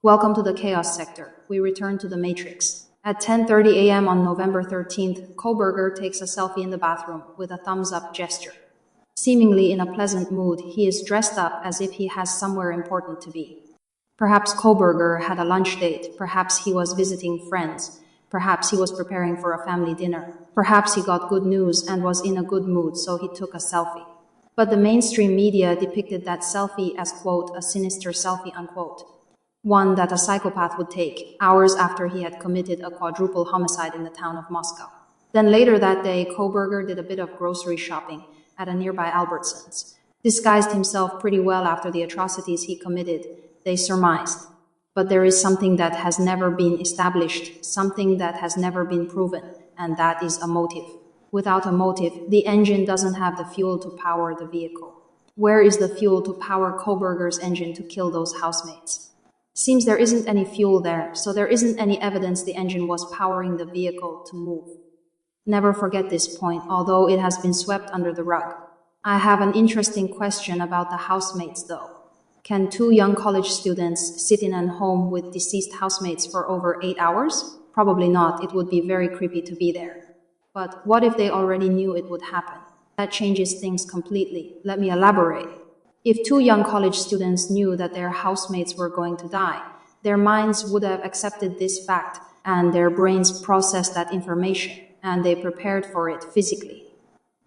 Welcome to the chaos sector. We return to the matrix. At 10:30 a.m. on November 13th, Koberger takes a selfie in the bathroom with a thumbs-up gesture. Seemingly in a pleasant mood, he is dressed up as if he has somewhere important to be. Perhaps Koberger had a lunch date, perhaps he was visiting friends, perhaps he was preparing for a family dinner, perhaps he got good news and was in a good mood, so he took a selfie. But the mainstream media depicted that selfie as, quote, a sinister selfie, unquote. One that a psychopath would take, hours after he had committed a quadruple homicide in the town of Moscow. Then later that day, Koberger did a bit of grocery shopping at a nearby Albertsons. Disguised himself pretty well after the atrocities he committed, they surmised. But there is something that has never been established, something that has never been proven, and that is a motive. Without a motive, the engine doesn't have the fuel to power the vehicle. Where is the fuel to power Koberger's engine to kill those housemates? Seems there isn't any fuel there, so there isn't any evidence the engine was powering the vehicle to move. Never forget this point, although it has been swept under the rug. I have an interesting question about the housemates, though. Can two young college students sit in a home with deceased housemates for over 8 hours? Probably not. It would be very creepy to be there. But what if they already knew it would happen? That changes things completely. Let me elaborate. If two young college students knew that their housemates were going to die, their minds would have accepted this fact and their brains processed that information, and they prepared for it physically.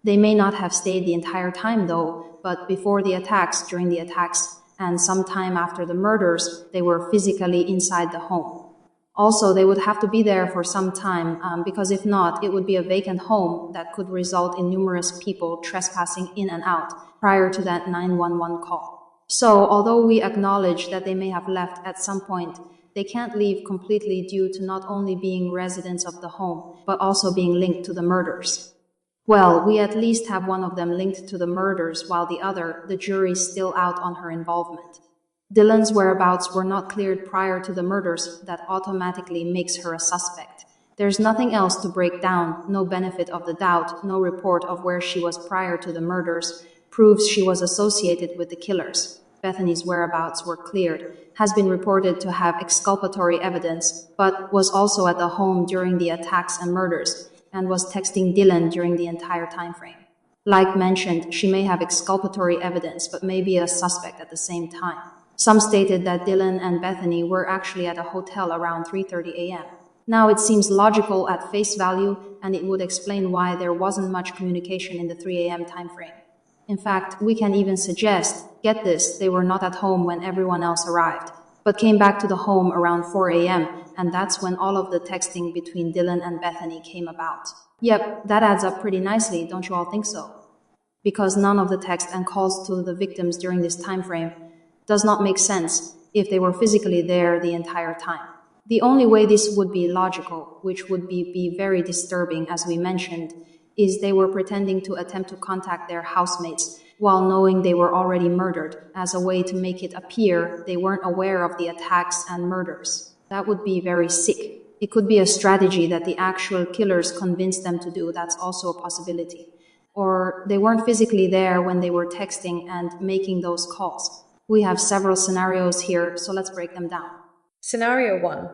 They may not have stayed the entire time though, but before the attacks, during the attacks, and sometime after the murders, they were physically inside the home. Also, they would have to be there for some time, because if not, it would be a vacant home that could result in numerous people trespassing in and out prior to that 911 call. So, although we acknowledge that they may have left at some point, they can't leave completely due to not only being residents of the home, but also being linked to the murders. Well, we at least have one of them linked to the murders, while the other, the jury's still out on her involvement. Dylan's whereabouts were not cleared prior to the murders. That automatically makes her a suspect. There's nothing else to break down, no benefit of the doubt, no report of where she was prior to the murders, proves she was associated with the killers. Bethany's whereabouts were cleared, has been reported to have exculpatory evidence, but was also at the home during the attacks and murders, and was texting Dylan during the entire time frame. Like mentioned, she may have exculpatory evidence, but may be a suspect at the same time. Some stated that Dylan and Bethany were actually at a hotel around 3:30 a.m. Now it seems logical at face value, and it would explain why there wasn't much communication in the 3 a.m. time frame. In fact, we can even suggest, get this, they were not at home when everyone else arrived, but came back to the home around 4 a.m., and that's when all of the texting between Dylan and Bethany came about. Yep, that adds up pretty nicely, don't you all think so? Because none of the text and calls to the victims during this time frame does not make sense if they were physically there the entire time. The only way this would be logical, which would be very disturbing as we mentioned, is they were pretending to attempt to contact their housemates while knowing they were already murdered, as a way to make it appear they weren't aware of the attacks and murders. That would be very sick. It could be a strategy that the actual killers convinced them to do. That's also a possibility. Or they weren't physically there when they were texting and making those calls. We have several scenarios here, so let's break them down. Scenario 1.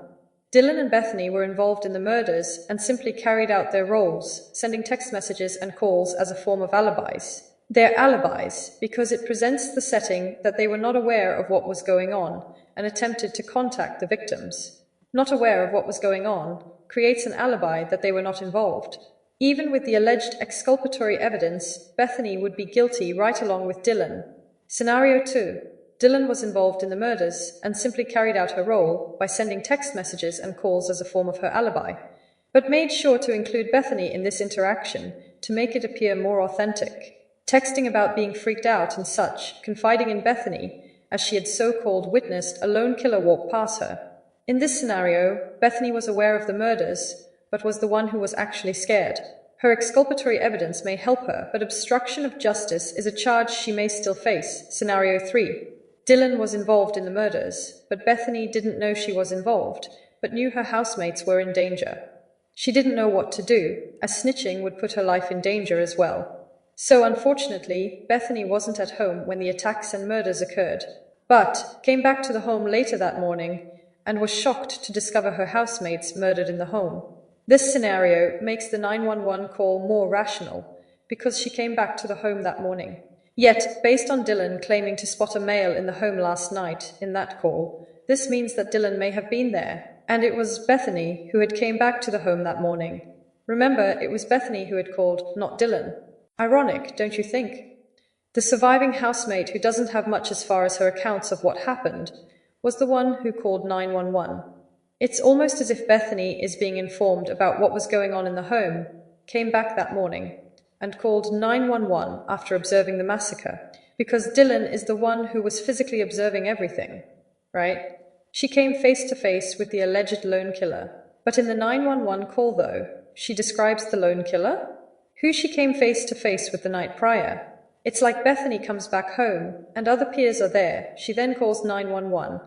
Dylan and Bethany were involved in the murders and simply carried out their roles, sending text messages and calls as a form of alibis. They're alibis because it presents the setting that they were not aware of what was going on and attempted to contact the victims. Not aware of what was going on creates an alibi that they were not involved. Even with the alleged exculpatory evidence, Bethany would be guilty right along with Dylan. Scenario 2. Dylan was involved in the murders and simply carried out her role by sending text messages and calls as a form of her alibi, but made sure to include Bethany in this interaction to make it appear more authentic, texting about being freaked out and such, confiding in Bethany, as she had so-called witnessed a lone killer walk past her. In this scenario, Bethany was aware of the murders, but was the one who was actually scared. Her exculpatory evidence may help her, but obstruction of justice is a charge she may still face. Scenario 3. Dylan was involved in the murders, but Bethany didn't know she was involved, but knew her housemates were in danger. She didn't know what to do, as snitching would put her life in danger as well. So unfortunately, Bethany wasn't at home when the attacks and murders occurred, but came back to the home later that morning and was shocked to discover her housemates murdered in the home. This scenario makes the 911 call more rational, because she came back to the home that morning. Yet, based on Dylan claiming to spot a male in the home last night in that call, this means that Dylan may have been there, and it was Bethany who had came back to the home that morning. Remember, it was Bethany who had called, not Dylan. Ironic, don't you think? The surviving housemate, who doesn't have much as far as her accounts of what happened, was the one who called 911. It's almost as if Bethany is being informed about what was going on in the home, came back that morning, and called 911 after observing the massacre, because Dylan is the one who was physically observing everything, right? She came face to face with the alleged lone killer. But in the 911 call, though, she describes the lone killer, who she came face to face with the night prior. It's like Bethany comes back home, and other peers are there. She then calls 911,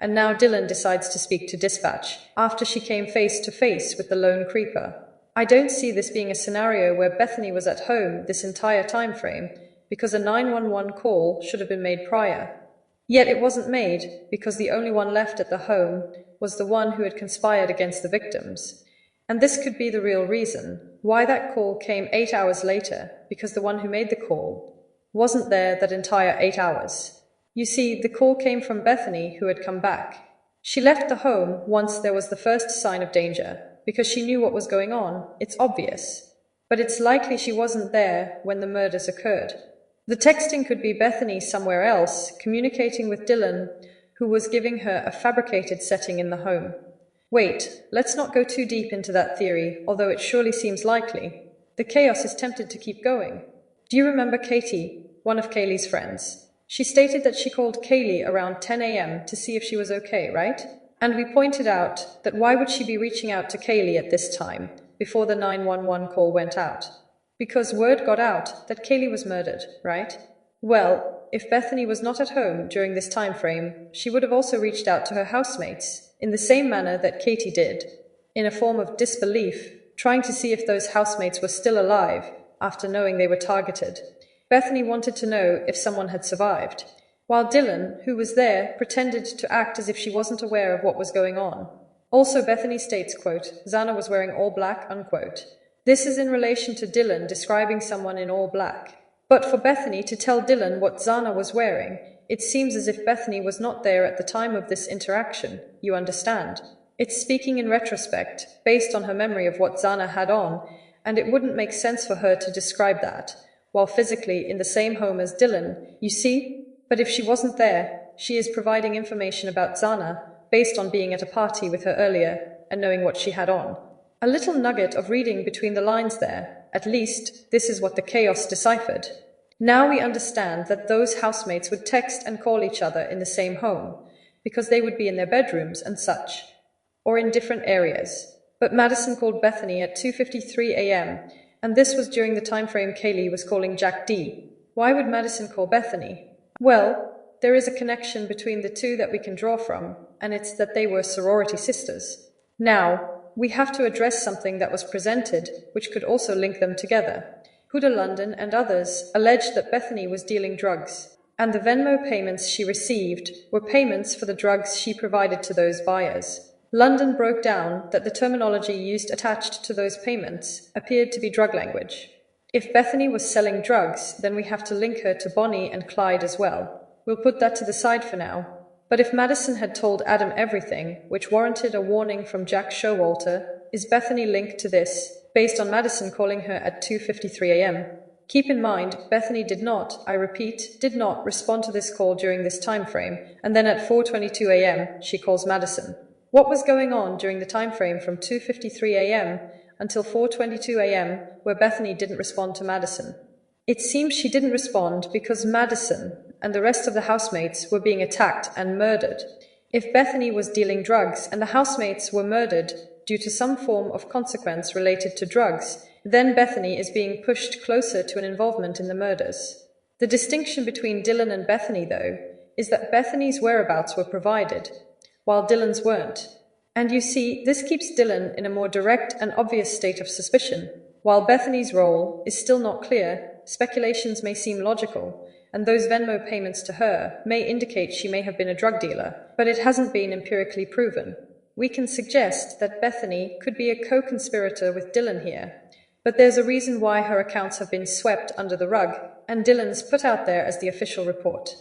and now Dylan decides to speak to dispatch, after she came face to face with the lone creeper. I don't see this being a scenario where Bethany was at home this entire time frame, because a 911 call should have been made prior. Yet it wasn't made, because the only one left at the home was the one who had conspired against the victims. And this could be the real reason why that call came 8 hours later, because the one who made the call wasn't there that entire 8 hours. You see, the call came from Bethany, who had come back. She left the home once there was the first sign of danger, because she knew what was going on. It's obvious. But it's likely she wasn't there when the murders occurred. The texting could be Bethany somewhere else, communicating with Dylan, who was giving her a fabricated setting in the home. Wait, let's not go too deep into that theory, although it surely seems likely. The chaos is tempted to keep going. Do you remember Katie, one of Kaylee's friends? She stated that she called Kaylee around 10 a.m. to see if she was okay, right? And we pointed out that why would she be reaching out to Kaylee at this time, before the 911 call went out? Because word got out that Kaylee was murdered, right? Well, if Bethany was not at home during this time frame, she would have also reached out to her housemates, in the same manner that Katie did, in a form of disbelief, trying to see if those housemates were still alive after knowing they were targeted. Bethany wanted to know if someone had survived, while Dylan, who was there, pretended to act as if she wasn't aware of what was going on. Also, Bethany states, quote, Zana was wearing all black, unquote. This is in relation to Dylan describing someone in all black. But for Bethany to tell Dylan what Zana was wearing, it seems as if Bethany was not there at the time of this interaction, you understand? It's speaking in retrospect, based on her memory of what Zana had on, and it wouldn't make sense for her to describe that, while physically in the same home as Dylan, you see? But if she wasn't there, she is providing information about Zana, based on being at a party with her earlier, and knowing what she had on. A little nugget of reading between the lines there. At least, this is what the chaos deciphered. Now we understand that those housemates would text and call each other in the same home, because they would be in their bedrooms and such, or in different areas. But Madison called Bethany at 2:53 a.m., and this was during the time frame Kaylee was calling Jack D. Why would Madison call Bethany? Well, there is a connection between the two that we can draw from, and it's that they were sorority sisters. Now, we have to address something that was presented, which could also link them together. Huda London and others alleged that Bethany was dealing drugs, and the Venmo payments she received were payments for the drugs she provided to those buyers. London broke down that the terminology used attached to those payments appeared to be drug language. If Bethany was selling drugs, then we have to link her to Bonnie and Clyde as well. We'll put that to the side for now. But if Madison had told Adam everything, which warranted a warning from Jack Showalter, is Bethany linked to this, based on Madison calling her at 2:53 a.m.? Keep in mind, Bethany did not, I repeat, did not respond to this call during this time frame, and then at 4:22 a.m., she calls Madison. What was going on during the time frame from 2:53 a.m. until 4:22 a.m., where Bethany didn't respond to Madison? It seems she didn't respond because Madison and the rest of the housemates were being attacked and murdered. If Bethany was dealing drugs and the housemates were murdered due to some form of consequence related to drugs, then Bethany is being pushed closer to an involvement in the murders. The distinction between Dylan and Bethany, though, is that Bethany's whereabouts were provided, while Dylan's weren't. And you see, this keeps Dylan in a more direct and obvious state of suspicion. While Bethany's role is still not clear, speculations may seem logical, and those Venmo payments to her may indicate she may have been a drug dealer, but it hasn't been empirically proven. We can suggest that Bethany could be a co-conspirator with Dylan here, but there's a reason why her accounts have been swept under the rug, and Dylan's put out there as the official report.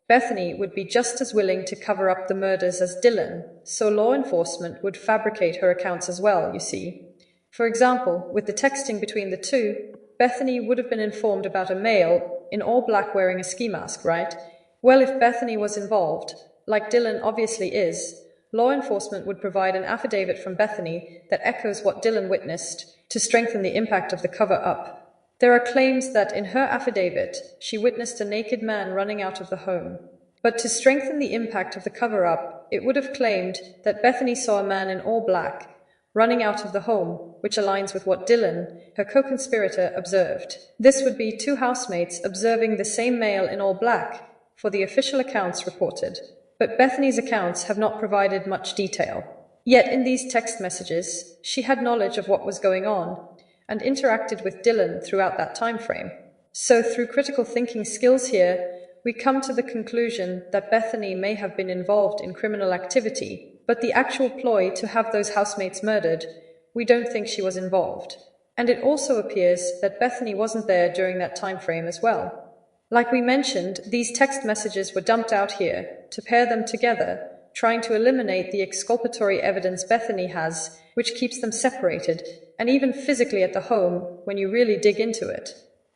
Bethany would be just as willing to cover up the murders as Dylan, so law enforcement would fabricate her accounts as well, you see. For example, with the texting between the two, Bethany would have been informed about a male in all black wearing a ski mask, right? Well, if Bethany was involved, like Dylan obviously is, law enforcement would provide an affidavit from Bethany that echoes what Dylan witnessed to strengthen the impact of the cover-up. There are claims that in her affidavit, she witnessed a naked man running out of the home. But to strengthen the impact of the cover-up, it would have claimed that Bethany saw a man in all black running out of the home, which aligns with what Dylan, her co-conspirator, observed. This would be two housemates observing the same male in all black, for the official accounts reported. But Bethany's accounts have not provided much detail. Yet in these text messages, she had knowledge of what was going on, and interacted with Dylan throughout that time frame. So through critical thinking skills here, we come to the conclusion that Bethany may have been involved in criminal activity, but the actual ploy to have those housemates murdered, we don't think she was involved. And it also appears that Bethany wasn't there during that time frame as well. Like we mentioned, these text messages were dumped out here to pair them together, trying to eliminate the exculpatory evidence Bethany has, which keeps them separated, and even physically at the home when you really dig into it.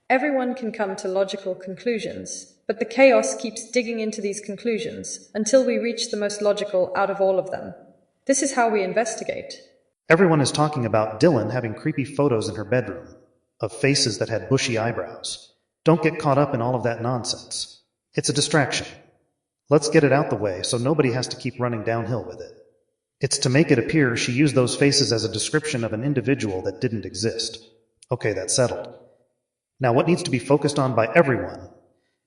Everyone can come to logical conclusions, but the chaos keeps digging into these conclusions until we reach the most logical out of all of them. This is how we investigate. Everyone is talking about Dylan having creepy photos in her bedroom, of faces that had bushy eyebrows. Don't get caught up in all of that nonsense. It's a distraction. Let's get it out the way so nobody has to keep running downhill with it. It's to make it appear she used those faces as a description of an individual that didn't exist. Okay, that's settled. Now what needs to be focused on by everyone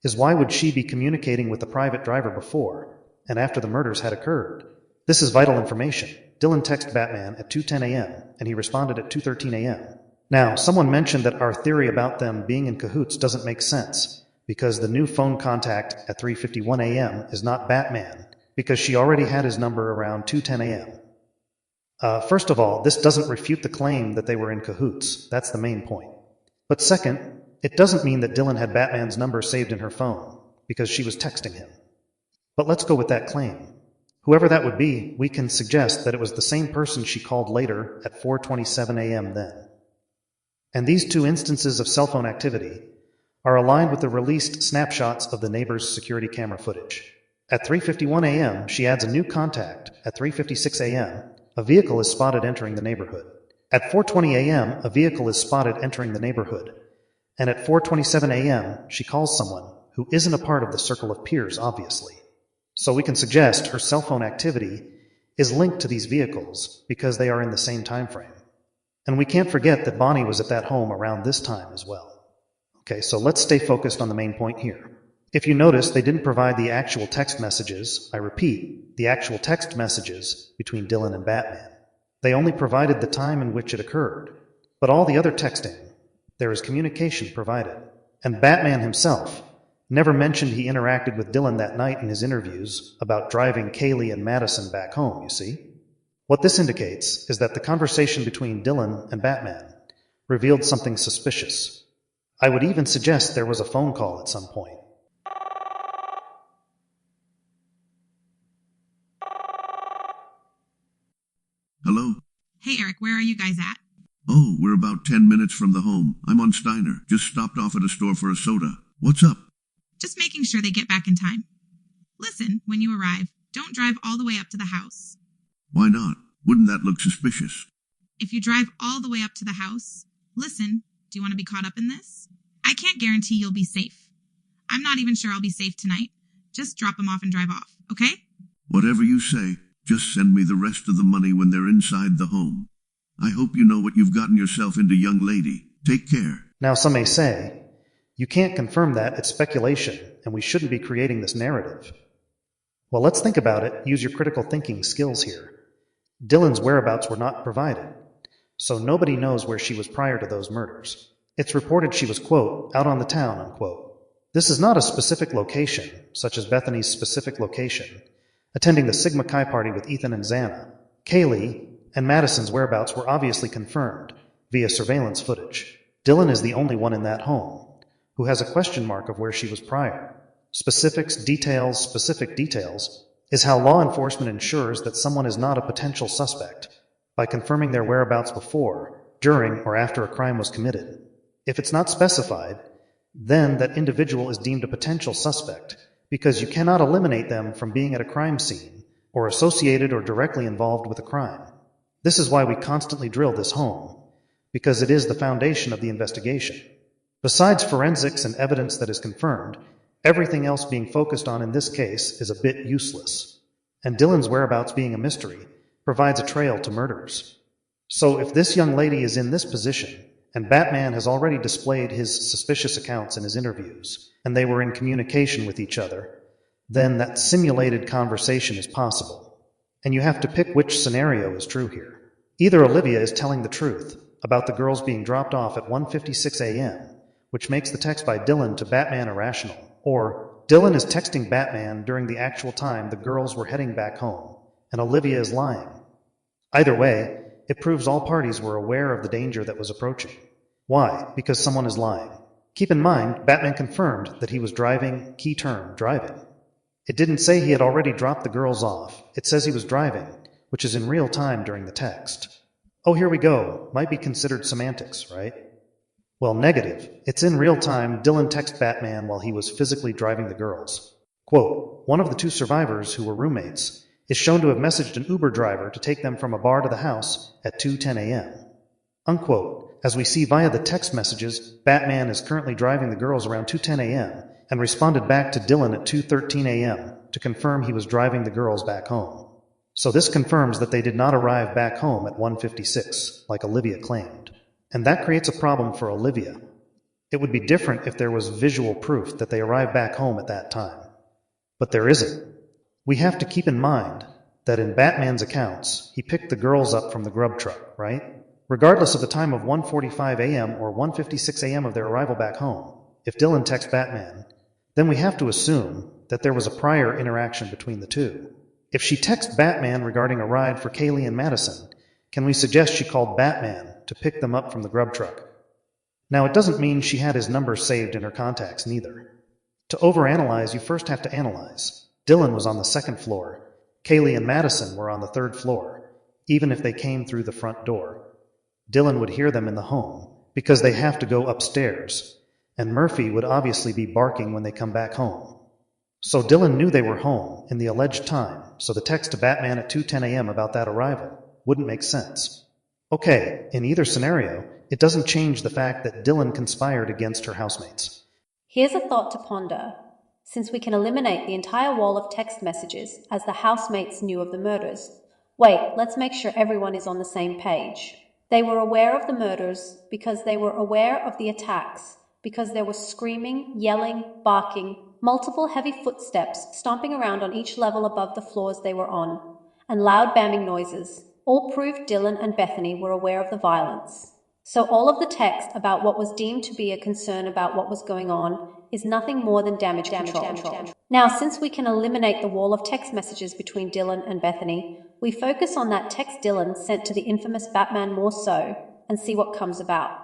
is why would she be communicating with the private driver before and after the murders had occurred? This is vital information. Dylan texted Batman at 2:10 a.m. and he responded at 2:13 a.m. Now, someone mentioned that our theory about them being in cahoots doesn't make sense because the new phone contact at 3:51 a.m. is not Batman because she already had his number around 2:10 a.m. First of all, this doesn't refute the claim that they were in cahoots. That's the main point. But second, it doesn't mean that Dylan had Batman's number saved in her phone, because she was texting him. But let's go with that claim. Whoever that would be, we can suggest that it was the same person she called later at 4:27 a.m. then. And these two instances of cell phone activity are aligned with the released snapshots of the neighbor's security camera footage. At 3:51 a.m., she adds a new contact. At 3:56 a.m., a vehicle is spotted entering the neighborhood. At 4:20 a.m., a vehicle is spotted entering the neighborhood. And at 4:27 a.m., she calls someone who isn't a part of the circle of peers, obviously. So we can suggest her cell phone activity is linked to these vehicles because they are in the same time frame. And we can't forget that Bonnie was at that home around this time as well. Okay, so let's stay focused on the main point here. If you notice, they didn't provide the actual text messages, I repeat, the actual text messages between Dylan and Batman. They only provided the time in which it occurred. But all the other texting, there is communication provided. And Batman himself never mentioned he interacted with Dylan that night in his interviews about driving Kaylee and Madison back home, you see? What this indicates is that the conversation between Dylan and Batman revealed something suspicious. I would even suggest there was a phone call at some point. Hello? Hey, Eric, where are you guys at? Oh, we're about 10 minutes from the home. I'm on Steiner. Just stopped off at a store for a soda. What's up? Just making sure they get back in time. Listen, when you arrive, don't drive all the way up to the house. Why not? Wouldn't that look suspicious? If you drive all the way up to the house, listen, do you want to be caught up in this? I can't guarantee you'll be safe. I'm not even sure I'll be safe tonight. Just drop them off and drive off, okay? Whatever you say. Just send me the rest of the money when they're inside the home. I hope you know what you've gotten yourself into, young lady. Take care. Now, some may say, you can't confirm that, it's speculation, and we shouldn't be creating this narrative. Well, let's think about it. Use your critical thinking skills here. Dylan's whereabouts were not provided, so nobody knows where she was prior to those murders. It's reported she was, quote, out on the town, unquote. This is not a specific location, such as Bethany's specific location, attending the Sigma Chi party with Ethan and Xana. Kaylee and Madison's whereabouts were obviously confirmed via surveillance footage. Dylan is the only one in that home who has a question mark of where she was prior. Specific details is how law enforcement ensures that someone is not a potential suspect by confirming their whereabouts before, during, or after a crime was committed. If it's not specified, then that individual is deemed a potential suspect because you cannot eliminate them from being at a crime scene or associated or directly involved with a crime. This is why we constantly drill this home, because it is the foundation of the investigation. Besides forensics and evidence that is confirmed, everything else being focused on in this case is a bit useless, and Dylan's whereabouts being a mystery provides a trail to murders. So if this young lady is in this position, and Batman has already displayed his suspicious accounts in his interviews, and they were in communication with each other, then that simulated conversation is possible. And you have to pick which scenario is true here. Either Olivia is telling the truth about the girls being dropped off at 1:56 a.m., which makes the text by Dylan to Batman irrational, or Dylan is texting Batman during the actual time the girls were heading back home, and Olivia is lying. Either way, it proves all parties were aware of the danger that was approaching. Why? Because someone is lying. Keep in mind, Batman confirmed that he was driving, key term, driving. It didn't say he had already dropped the girls off. It says he was driving, which is in real time during the text. Oh, here we go. Might be considered semantics, right? Well, negative. It's in real time. Dylan texted Batman while he was physically driving the girls. Quote, one of the two survivors, who were roommates, is shown to have messaged an Uber driver to take them from a bar to the house at 2:10 a.m. Unquote. As we see via the text messages, Batman is currently driving the girls around 2:10 a.m. and responded back to Dylan at 2:13 a.m. to confirm he was driving the girls back home. So this confirms that they did not arrive back home at 1:56, like Olivia claimed. And that creates a problem for Olivia. It would be different if there was visual proof that they arrived back home at that time. But there isn't. We have to keep in mind that in Batman's accounts, he picked the girls up from the grub truck, right? Regardless of the time of 1:45 a.m. or 1:56 a.m. of their arrival back home, if Dylan texts Batman, then we have to assume that there was a prior interaction between the two. If she texts Batman regarding a ride for Kaylee and Madison, can we suggest she called Batman to pick them up from the grub truck? Now, it doesn't mean she had his number saved in her contacts, neither. To overanalyze, you first have to analyze. Dylan was on the second floor. Kaylee and Madison were on the third floor. Even if they came through the front door, Dylan would hear them in the home because they have to go upstairs, and Murphy would obviously be barking when they come back home. So Dylan knew they were home in the alleged time, so the text to Batman at 2:10 a.m. about that arrival wouldn't make sense. Okay, in either scenario, it doesn't change the fact that Dylan conspired against her housemates. Here's a thought to ponder. Since we can eliminate the entire wall of text messages as the housemates knew of the murders, wait, let's make sure everyone is on the same page. They were aware of the murders because they were aware of the attacks, because there was screaming, yelling, barking, multiple heavy footsteps stomping around on each level above the floors they were on, and loud banging noises. All proved Dylan and Bethany were aware of the violence. So all of the text about what was deemed to be a concern about what was going on is nothing more than damage control. Now, since we can eliminate the wall of text messages between Dylan and Bethany, we focus on that text Dylan sent to the infamous Batman more so, and see what comes about.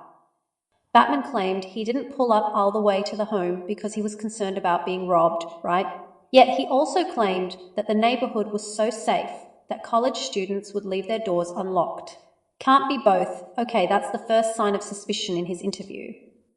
Batman claimed he didn't pull up all the way to the home because he was concerned about being robbed, right? Yet he also claimed that the neighborhood was so safe that college students would leave their doors unlocked. Can't be both. Okay, that's the first sign of suspicion in his interview.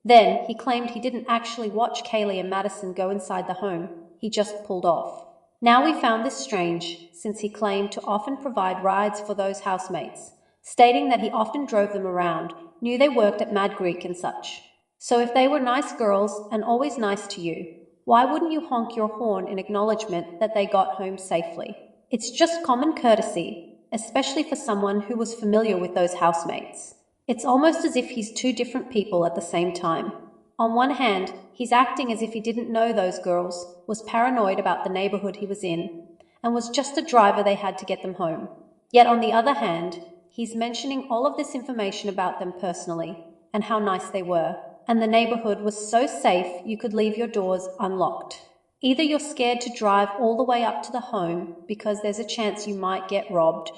Then, he claimed he didn't actually watch Kaylee and Madison go inside the home, he just pulled off. Now we found this strange, since he claimed to often provide rides for those housemates, stating that he often drove them around, knew they worked at Mad Greek and such. So if they were nice girls and always nice to you, why wouldn't you honk your horn in acknowledgement that they got home safely? It's just common courtesy, especially for someone who was familiar with those housemates. It's almost as if he's two different people at the same time. On one hand, he's acting as if he didn't know those girls, was paranoid about the neighborhood he was in, and was just a driver they had to get them home. Yet on the other hand, he's mentioning all of this information about them personally, and how nice they were. and the neighborhood was so safe you could leave your doors unlocked. Either you're scared to drive all the way up to the home because there's a chance you might get robbed,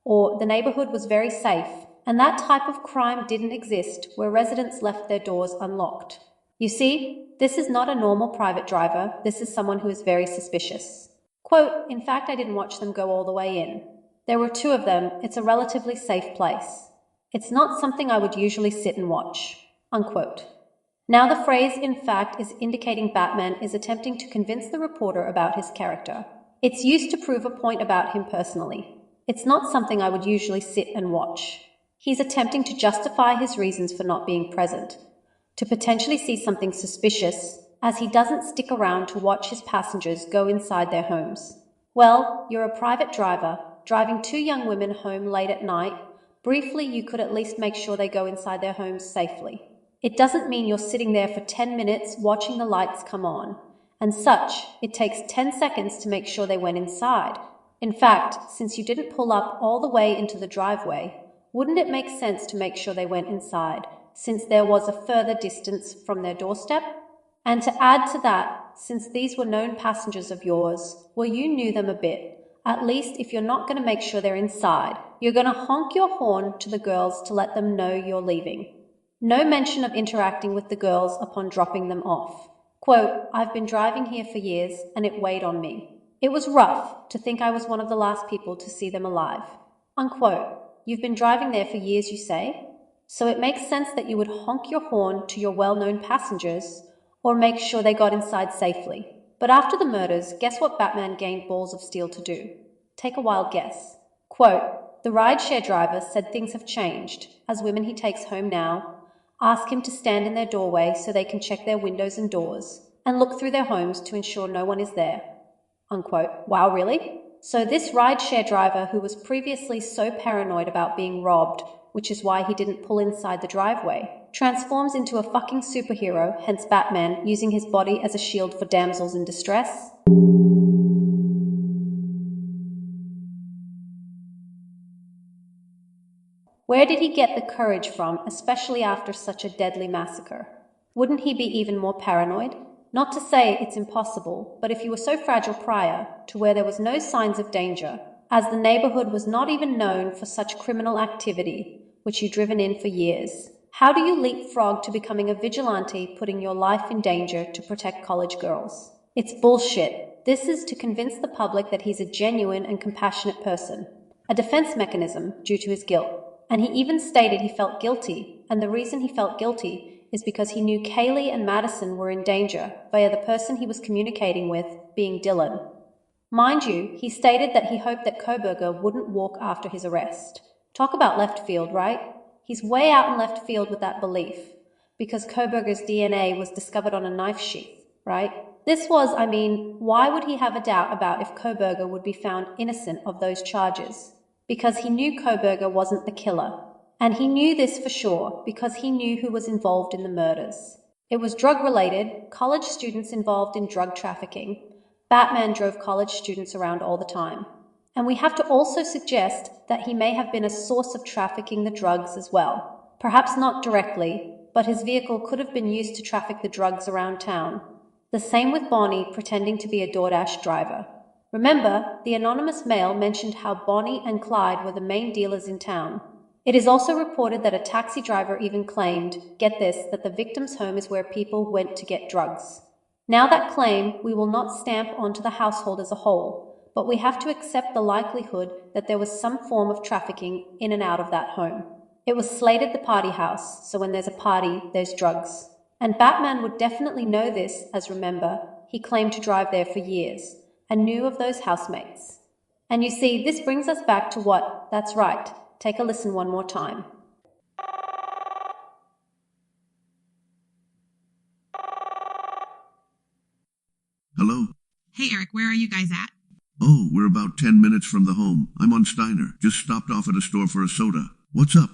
or the neighborhood was very safe, and that type of crime didn't exist where residents left their doors unlocked. You see, this is not a normal private driver, this is someone who is very suspicious. Quote, in fact, I didn't watch them go all the way in. There were 2 of them, it's a relatively safe place. It's not something I would usually sit and watch. Unquote. Now the phrase, in fact, is indicating Batman is attempting to convince the reporter about his character. It's used to prove a point about him personally. It's not something I would usually sit and watch. He's attempting to justify his reasons for not being present, to potentially see something suspicious, as he doesn't stick around to watch his passengers go inside their homes. Well, you're a private driver, driving 2 young women home late at night. Briefly, you could at least make sure they go inside their homes safely. It doesn't mean you're sitting there for 10 minutes watching the lights come on. And such, it takes 10 seconds to make sure they went inside. In fact, since you didn't pull up all the way into the driveway, wouldn't it make sense to make sure they went inside, since there was a further distance from their doorstep? And to add to that, since these were known passengers of yours, well, you knew them a bit. At least if you're not going to make sure they're inside, you're going to honk your horn to the girls to let them know you're leaving. No mention of interacting with the girls upon dropping them off. Quote, I've been driving here for years and it weighed on me. It was rough to think I was one of the last people to see them alive. Unquote. You've been driving there for years, you say? So it makes sense that you would honk your horn to your well-known passengers or make sure they got inside safely. But after the murders, guess what Batman gained balls of steel to do? Take a wild guess. Quote, the rideshare driver said things have changed, as women he takes home now ask him to stand in their doorway so they can check their windows and doors and look through their homes to ensure no one is there. Unquote. Wow, really? So this rideshare driver who was previously so paranoid about being robbed, which is why he didn't pull inside the driveway, transforms into a fucking superhero, hence Batman, using his body as a shield for damsels in distress? Where did he get the courage from, especially after such a deadly massacre? Wouldn't he be even more paranoid? Not to say it's impossible, but if you were so fragile prior to where there was no signs of danger, as the neighborhood was not even known for such criminal activity, which you'd driven in for years, how do you leapfrog to becoming a vigilante, putting your life in danger to protect college girls? It's bullshit. This is to convince the public that he's a genuine and compassionate person, a defense mechanism due to his guilt. And he even stated he felt guilty, and the reason he felt guilty is because he knew Kaylee and Madison were in danger via the person he was communicating with being Dylan. Mind you, he stated that he hoped that Kohberger wouldn't walk after his arrest. Talk about left field, right? He's way out in left field with that belief, because Kohberger's DNA was discovered on a knife sheath, right? Why would he have a doubt about if Kohberger would be found innocent of those charges? Because he knew Kohberger wasn't the killer. And he knew this for sure because he knew who was involved in the murders. It was drug-related, college students involved in drug trafficking. Batman drove college students around all the time. And we have to also suggest that he may have been a source of trafficking the drugs as well. Perhaps not directly, but his vehicle could have been used to traffic the drugs around town. The same with Bonnie pretending to be a DoorDash driver. Remember, the anonymous mail mentioned how Bonnie and Clyde were the main dealers in town. It is also reported that a taxi driver even claimed, get this, that the victim's home is where people went to get drugs. Now that claim we will not stamp onto the household as a whole, but we have to accept the likelihood that there was some form of trafficking in and out of that home. It was slated the party house, so when there's a party, there's drugs. And Batman would definitely know this, as remember, he claimed to drive there for years, and knew of those housemates. And you see, this brings us back to what, that's right, take a listen one more time. Hello? Hey, Eric, where are you guys at? Oh, we're about 10 minutes from the home. I'm on Steiner. Just stopped off at a store for a soda. What's up?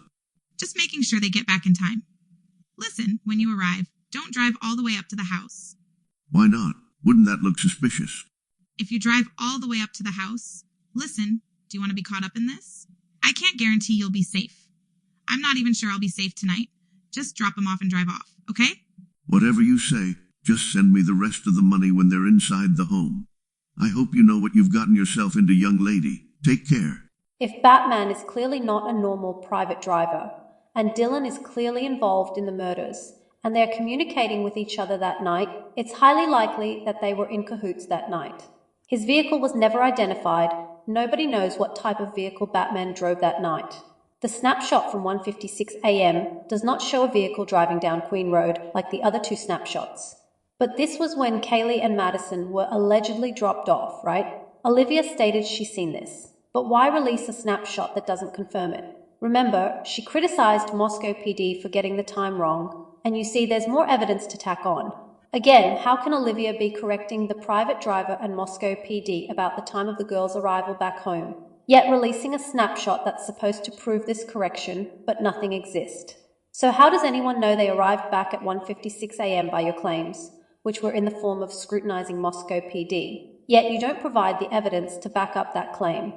Just making sure they get back in time. Listen, when you arrive, don't drive all the way up to the house. Why not? Wouldn't that look suspicious? If you drive all the way up to the house, listen, do you want to be caught up in this? I can't guarantee you'll be safe. I'm not even sure I'll be safe tonight. Just drop them off and drive off, okay? Whatever you say, just send me the rest of the money when they're inside the home. I hope you know what you've gotten yourself into, young lady. Take care. If Batman is clearly not a normal private driver, and Dylan is clearly involved in the murders, and they're communicating with each other that night, it's highly likely that they were in cahoots that night. His vehicle was never identified. Nobody knows what type of vehicle Batman drove that night. The snapshot from 1:56 a.m. does not show a vehicle driving down Queen Road like the other two snapshots. But this was when Kaylee and Madison were allegedly dropped off, right? Olivia stated she's seen this. But why release a snapshot that doesn't confirm it? Remember, she criticized Moscow PD for getting the time wrong, and you see there's more evidence to tack on. Again, how can Olivia be correcting the private driver and Moscow PD about the time of the girls' arrival back home, yet releasing a snapshot that's supposed to prove this correction, but nothing exists? So how does anyone know they arrived back at 1:56 a.m. by your claims, which were in the form of scrutinizing Moscow PD, yet you don't provide the evidence to back up that claim?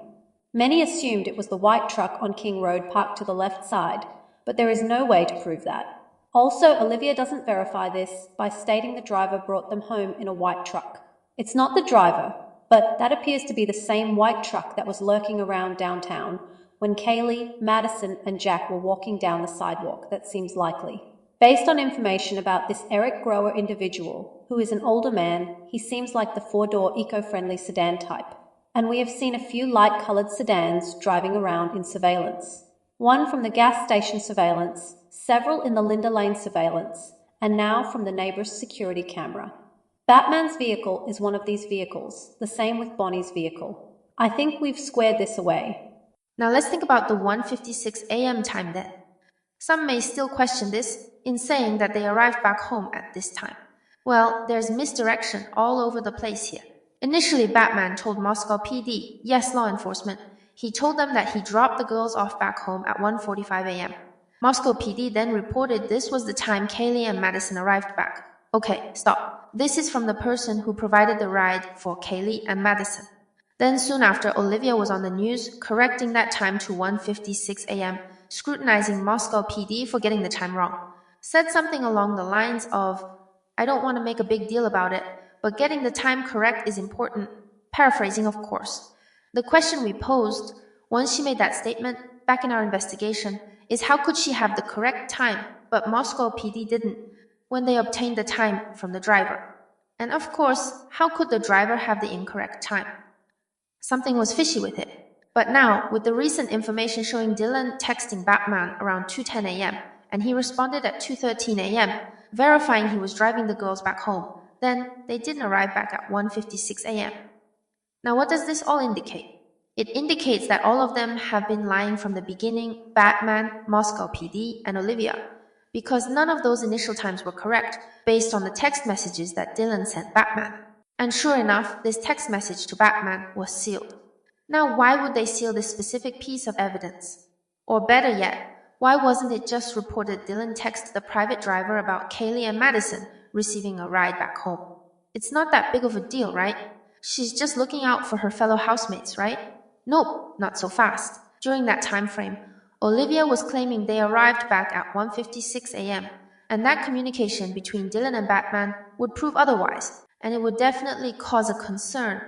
Many assumed it was the white truck on King Road parked to the left side, but there is no way to prove that. Also, Olivia doesn't verify this by stating the driver brought them home in a white truck. It's not the driver, but that appears to be the same white truck that was lurking around downtown when Kaylee, Madison, and Jack were walking down the sidewalk. That seems likely. Based on information about this Eric Grower individual, who is an older man, he seems like the four-door eco-friendly sedan type. And we have seen a few light-colored sedans driving around in surveillance. One from the gas station surveillance, several in the Linda Lane surveillance, and now from the neighbor's security camera. Batman's vehicle is one of these vehicles, the same with Bonnie's vehicle. I think we've squared this away. Now let's think about the 1:56 a.m. time then. Some may still question this in saying that they arrived back home at this time. Well, there's misdirection all over the place here. Initially, Batman told Moscow PD, yes, law enforcement, he told them that he dropped the girls off back home at 1:45 a.m. Moscow PD then reported this was the time Kaylee and Madison arrived back. Okay, stop. This is from the person who provided the ride for Kaylee and Madison. Then soon after, Olivia was on the news, correcting that time to 1:56 a.m., scrutinizing Moscow PD for getting the time wrong. Said something along the lines of, I don't want to make a big deal about it, but getting the time correct is important. Paraphrasing, of course. The question we posed, once she made that statement, back in our investigation, is how could she have the correct time, but Moscow PD didn't, when they obtained the time from the driver? And of course, how could the driver have the incorrect time? Something was fishy with it. But now, with the recent information showing Dylan texting Batman around 2:10 a.m., and he responded at 2:13 a.m., verifying he was driving the girls back home, then they didn't arrive back at 1:56 a.m. Now what does this all indicate? It indicates that all of them have been lying from the beginning, Batman, Moscow PD, and Olivia, because none of those initial times were correct based on the text messages that Dylan sent Batman. And sure enough, this text message to Batman was sealed. Now why would they seal this specific piece of evidence? Or better yet, why wasn't it just reported Dylan texted the private driver about Kaylee and Madison receiving a ride back home? It's not that big of a deal, right? She's just looking out for her fellow housemates, right? Nope, not so fast. During that time frame, Olivia was claiming they arrived back at 1:56 a.m., and that communication between Dylan and Batman would prove otherwise, and it would definitely cause a concern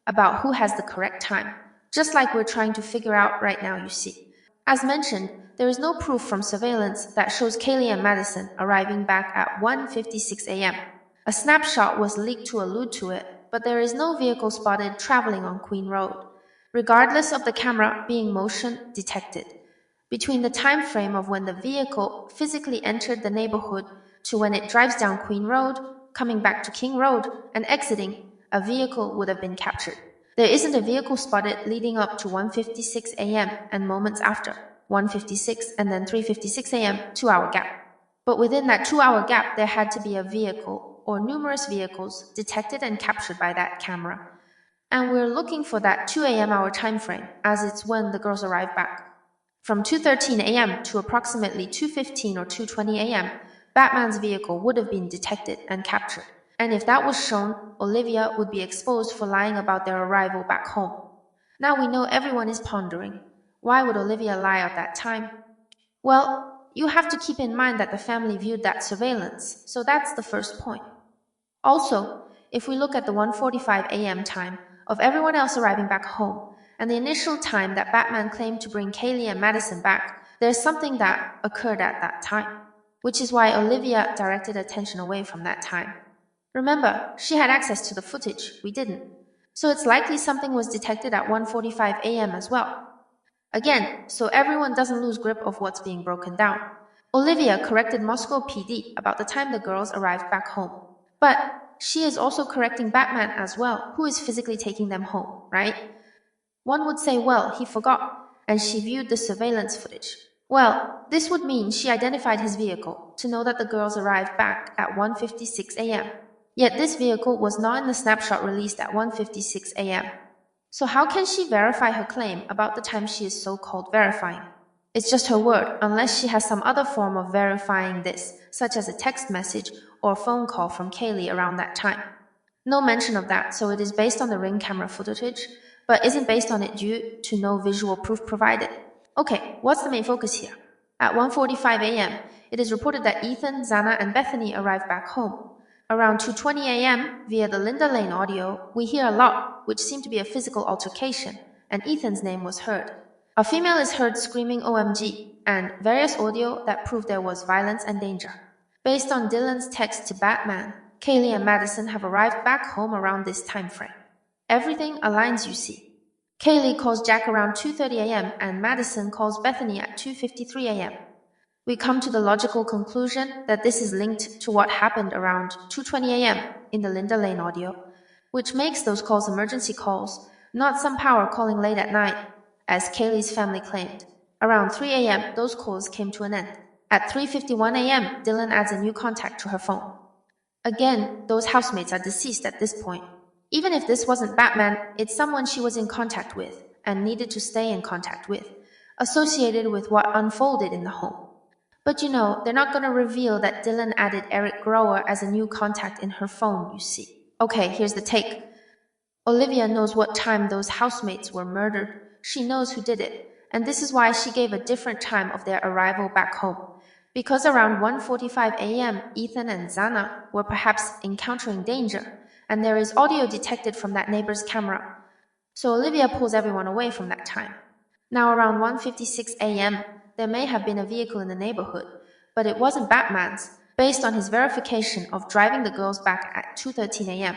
about who has the correct time, just like we're trying to figure out right now, you see. As mentioned, there is no proof from surveillance that shows Kaylee and Madison arriving back at 1:56 a.m. A snapshot was leaked to allude to it, but there is no vehicle spotted traveling on Queen Road, regardless of the camera being motion detected. Between the time frame of when the vehicle physically entered the neighborhood to when it drives down Queen Road, coming back to King Road, and exiting, a vehicle would have been captured. There isn't a vehicle spotted leading up to 1:56 a.m. and moments after, 1:56 and then 3:56 a.m., 2-hour gap. But within that 2-hour gap, there had to be a vehicle or numerous vehicles detected and captured by that camera. And we're looking for that 2 a.m. hour time frame, as it's when the girls arrive back. From 2:13 a.m. to approximately 2:15 or 2:20 a.m., Batman's vehicle would have been detected and captured. And if that was shown, Olivia would be exposed for lying about their arrival back home. Now we know everyone is pondering, why would Olivia lie at that time? Well, you have to keep in mind that the family viewed that surveillance, so that's the first point. Also, if we look at the 1:45 a.m. time of everyone else arriving back home, and the initial time that Batman claimed to bring Kaylee and Madison back, there's something that occurred at that time, which is why Olivia directed attention away from that time. Remember, she had access to the footage, we didn't. So it's likely something was detected at 1:45 a.m. as well. Again, so everyone doesn't lose grip of what's being broken down. Olivia corrected Moscow PD about the time the girls arrived back home. But she is also correcting Batman as well, who is physically taking them home, right? One would say, well, he forgot, and she viewed the surveillance footage. Well, this would mean she identified his vehicle to know that the girls arrived back at 1:56 a.m. Yet this vehicle was not in the snapshot released at 1:56 a.m. So how can she verify her claim about the time she is so-called verifying? It's just her word, unless she has some other form of verifying this, such as a text message or phone call from Kaylee around that time. No mention of that, so it is based on the Ring camera footage, but isn't based on it due to no visual proof provided. Okay, what's the main focus here? At 1:45 a.m., it is reported that Ethan, Xana, and Bethany arrived back home. Around 2:20 a.m., via the Linda Lane audio, we hear a lot, which seemed to be a physical altercation, and Ethan's name was heard. A female is heard screaming OMG, and various audio that proved there was violence and danger. Based on Dylan's text to Batman, Kaylee and Madison have arrived back home around this time frame. Everything aligns, you see. Kaylee calls Jack around 2:30 a.m. and Madison calls Bethany at 2:53 a.m. We come to the logical conclusion that this is linked to what happened around 2:20 a.m. in the Linda Lane audio, which makes those calls emergency calls, not some power calling late at night, as Kaylee's family claimed. Around 3 a.m., those calls came to an end. At 3:51 a.m., Dylan adds a new contact to her phone. Again, those housemates are deceased at this point. Even if this wasn't Batman, it's someone she was in contact with and needed to stay in contact with, associated with what unfolded in the home. But you know, they're not going to reveal that Dylan added Eric Grower as a new contact in her phone, you see. Okay, here's the take. Olivia knows what time those housemates were murdered. She knows who did it, and this is why she gave a different time of their arrival back home. Because around 1:45 a.m., Ethan and Xana were perhaps encountering danger, and there is audio detected from that neighbor's camera. So Olivia pulls everyone away from that time. Now around 1:56 a.m., there may have been a vehicle in the neighborhood, but it wasn't Batman's, based on his verification of driving the girls back at 2:13 a.m.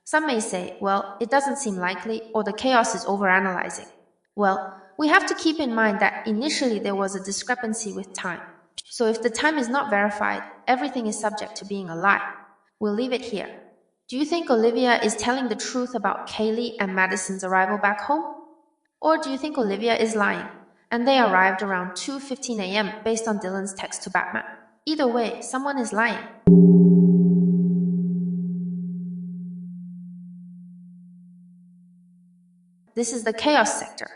Some may say, well, it doesn't seem likely, or the chaos is overanalyzing. Well, we have to keep in mind that initially there was a discrepancy with time. So if the time is not verified, everything is subject to being a lie. We'll leave it here. Do you think Olivia is telling the truth about Kaylee and Madison's arrival back home? Or do you think Olivia is lying, and they arrived around 2:15 a.m. based on Dylan's text to Batman? Either way, someone is lying. This is the Chaos Sector.